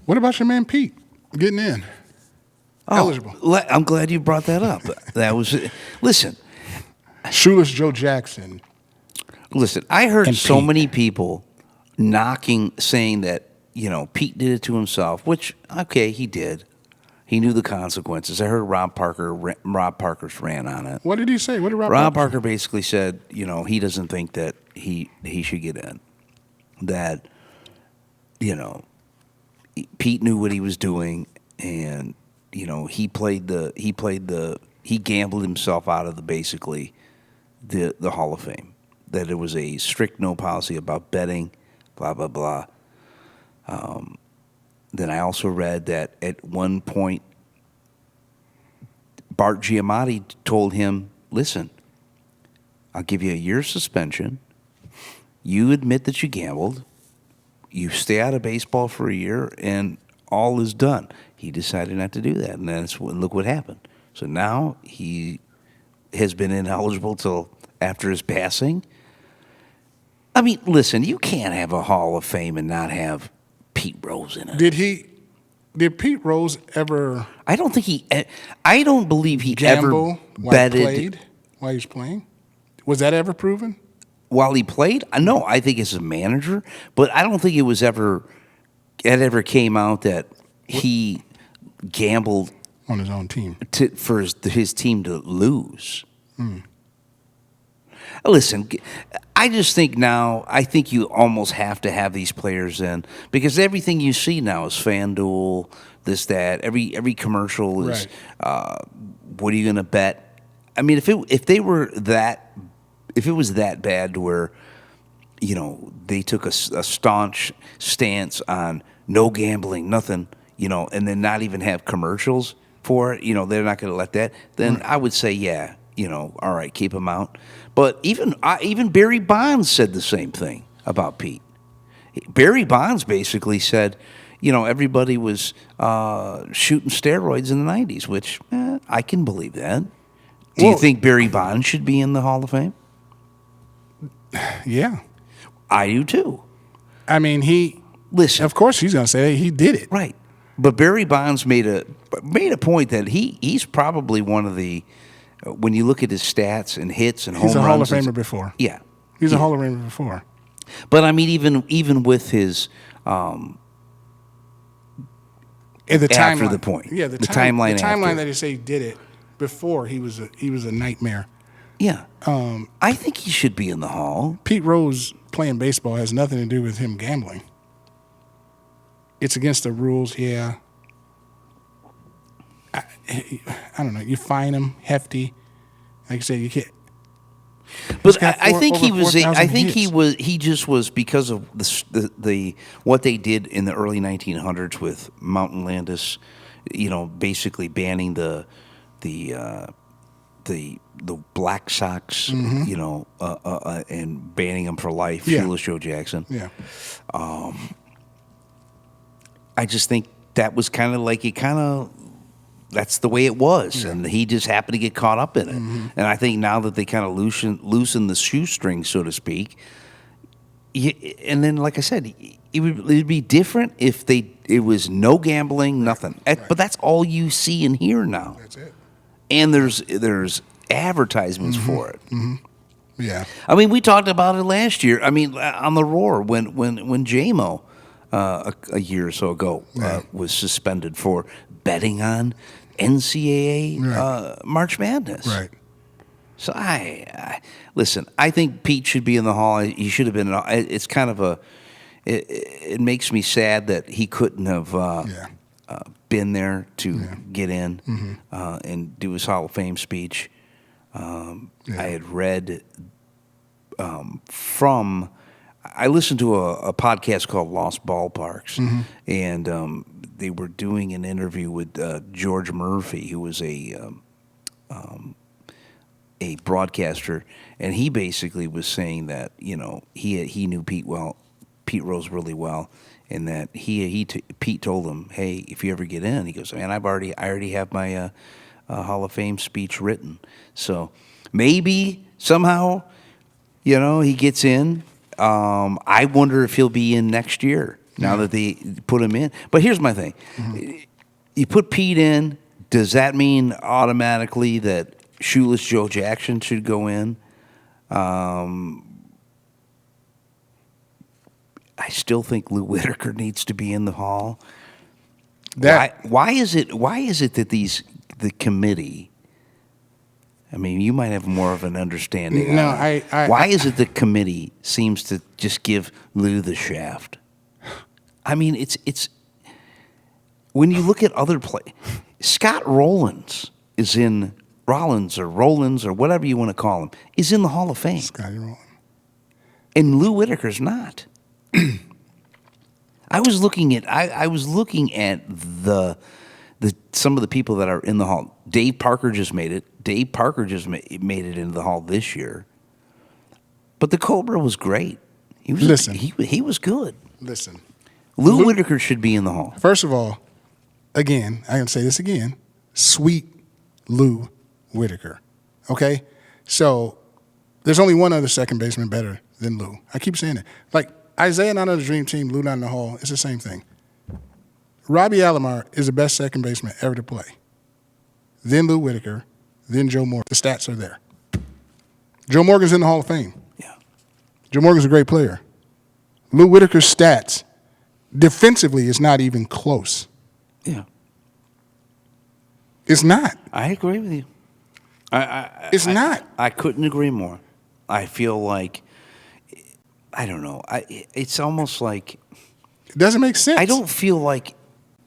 What about your man Pete getting in? Eligible. I'm glad you brought that up. That was listen. Shoeless Joe Jackson. Listen, I heard And so Pete. many people saying that Pete did it to himself, which okay, he did. He knew the consequences. I heard Rob Parker's ran on it. What did he say? What did Rob Parker basically said, he doesn't think that he should get in. That, Pete knew what he was doing, and he gambled himself out of the Hall of Fame. That it was a strict no policy about betting, blah blah blah. Then I also read that at one point, Bart Giamatti told him, listen, I'll give you a year's suspension. You admit that you gambled. You stay out of baseball for a year, and all is done. He decided not to do that, and look what happened. So now he has been ineligible till after his passing. I mean, listen, you can't have a Hall of Fame and not have Pete Rose in it. Did Pete Rose ever I don't believe he gamble ever betted while he was playing? Was that ever proven? while he played. No, I think as a manager, but I don't think it ever came out that he gambled On his own team. for his team to lose. Listen, I just think I think you almost have to have these players in because everything you see now is FanDuel, this, that. Every commercial is, Right. What are you going to bet? I mean, if it was that bad to where, they took a staunch stance on no gambling, nothing, and then not even have commercials for it, they're not going to let that. Then I would say, yeah, all right, keep them out. But even Barry Bonds said the same thing about Pete. Barry Bonds basically said, everybody was shooting steroids in the 90s, which I can believe that. Do you think Barry Bonds should be in the Hall of Fame? Yeah. I do too. I mean, Listen, of course he's going to say he did it. right. But Barry Bonds made a point that he's probably one of the, when you look at his stats and hits and home runs. He's a Hall of Famer before. Yeah. He's a Hall of Famer before. But I mean, even with his And the after timeline, the point, yeah, the timeline after. that he say he did it before he was a nightmare. Yeah, I think he should be in the Hall. Pete Rose playing baseball has nothing to do with him gambling. It's against the rules, yeah. I don't know. You fine him hefty, like I said, you can't. But I think he was. I think hits. he just was because of the what they did in the early 1900s with Mountain Landis, basically banning the Black Sox, and banning them for life. Yeah. Shoeless Joe Jackson. Yeah. I just think that was that's the way it was, and he just happened to get caught up in it. Mm-hmm. And I think now that they kind of loosen the shoestring, so to speak, and then like I said, it'd be different if it was no gambling, nothing. Right. But that's all you see and hear now. That's it. And there's advertisements for it. Mm-hmm. Yeah. I mean, we talked about it last year. I mean, on the Roar when J-Mo a year or so ago was suspended for betting on NCAA March Madness. Right. So I listen. I think Pete should be in the Hall. He should have been. It's kind of it makes me sad that he couldn't have been there to get in and do his Hall of Fame speech. I had read from. I listened to a podcast called Lost Ballparks, and they were doing an interview with George Murphy, who was a broadcaster, and he basically was saying that he knew Pete Rose really well, and that Pete told him, hey, if you ever get in, he goes, man, I already have my Hall of Fame speech written, so maybe somehow he gets in. I wonder if he'll be in next year. now that they put him in. But here's my thing: you put Pete in. Does that mean automatically that Shoeless Joe Jackson should go in? I still think Lou Whitaker needs to be in the Hall. Why is it that the committee? I mean, you might have more of an understanding. No, why is it the committee seems to just give Lou the shaft? I mean, it's when you look at other play, Scott Rollins is in Rollins or whatever you want to call him is in the Hall of Fame. Scotty Rollins. And Lou Whitaker's not. I was looking at the some of the people that are in the Hall. Dave Parker just made it. Dave Parker just made it into the Hall this year. But the Cobra was great. He was good. Listen. Lou Whitaker should be in the Hall. First of all, again, I can say this again. Sweet Lou Whitaker. Okay? So there's only one other second baseman better than Lou. I keep saying it. Like Isaiah not on the Dream Team, Lou not in the Hall. It's the same thing. Robbie Alomar is the best second baseman ever to play. Then Lou Whitaker, then Joe Morgan. The stats are there. Joe Morgan's in the Hall of Fame. Yeah. Joe Morgan's a great player. Lou Whitaker's stats defensively is not even close. Yeah. It's not. I agree with you. It's not. I couldn't agree more. I feel like, I don't know. It's almost like it doesn't make sense. I don't feel like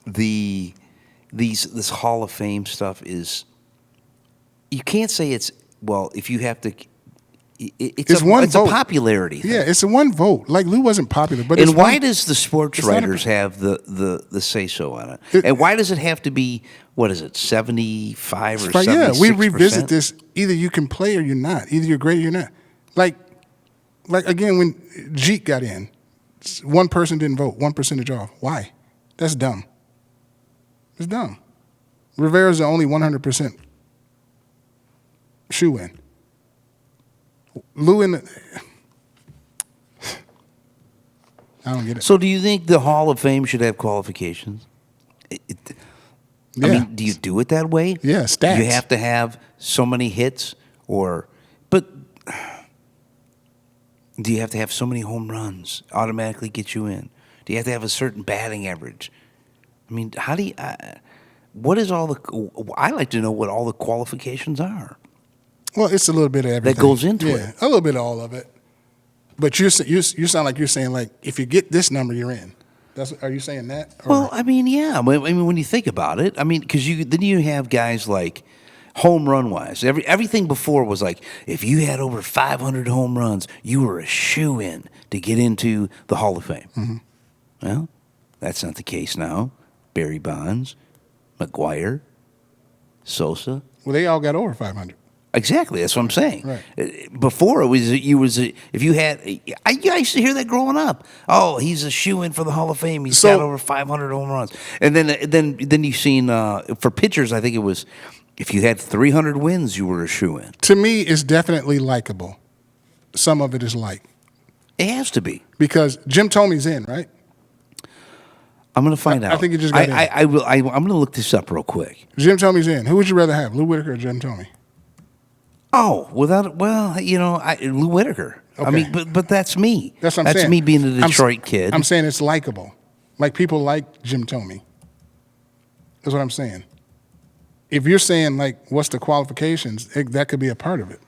this Hall of Fame stuff is. You can't say it's if you have to. It's a popularity thing. Yeah, it's a one vote. Like Lou wasn't popular, but why does the sports writers have the say so on it? And why does it have to be 75 or 76%? Yeah, we revisit this. Either you can play or you're not. Either you're great or you're not. Like again, when Jeet got in, one person didn't vote, 1% off. Why? That's dumb. It's dumb. Rivera's the only 100% shoe-in. Lou I don't get it. So do you think the Hall of Fame should have qualifications? I mean, do you do it that way? Yeah, stats. You have to have so many hits but do you have to have so many home runs automatically get you in? Do you have to have a certain batting average? I mean, how do you I like to know what all the qualifications are. Well, it's a little bit of everything. That goes into it. A little bit of all of it. But you sound like you're saying, like, if you get this number, you're in. Are you saying that? Well, I mean, yeah. I mean, when you think about it, I mean, because then you have guys like home run wise. Everything before was like, if you had over 500 home runs, you were a shoo-in to get into the Hall of Fame. Mm-hmm. Well, that's not the case now. Barry Bonds, McGuire, Sosa. Well, they all got over 500. Exactly, that's what I'm saying. Right. Before it was if you had, I used to hear that growing up. Oh, he's a shoo-in for the Hall of Fame. He's got over 500 home runs. And then you've seen for pitchers, I think it was if you had 300 wins, you were a shoo-in. To me, it's definitely likable. Some of it is like. It has to be because Jim Tomey's in, right? I'm going to find out. I think he just got in. I will. I'm going to look this up real quick. Jim Tomey's in. Who would you rather have, Lou Whitaker or Jim Tomey? Oh, Lou Whitaker. Okay. I mean, but that's me. That's what I'm saying. That's me being a Detroit kid. I'm saying it's likable. Like people like Jim Tomey. That's what I'm saying. If you're saying like, what's the qualifications? That could be a part of it.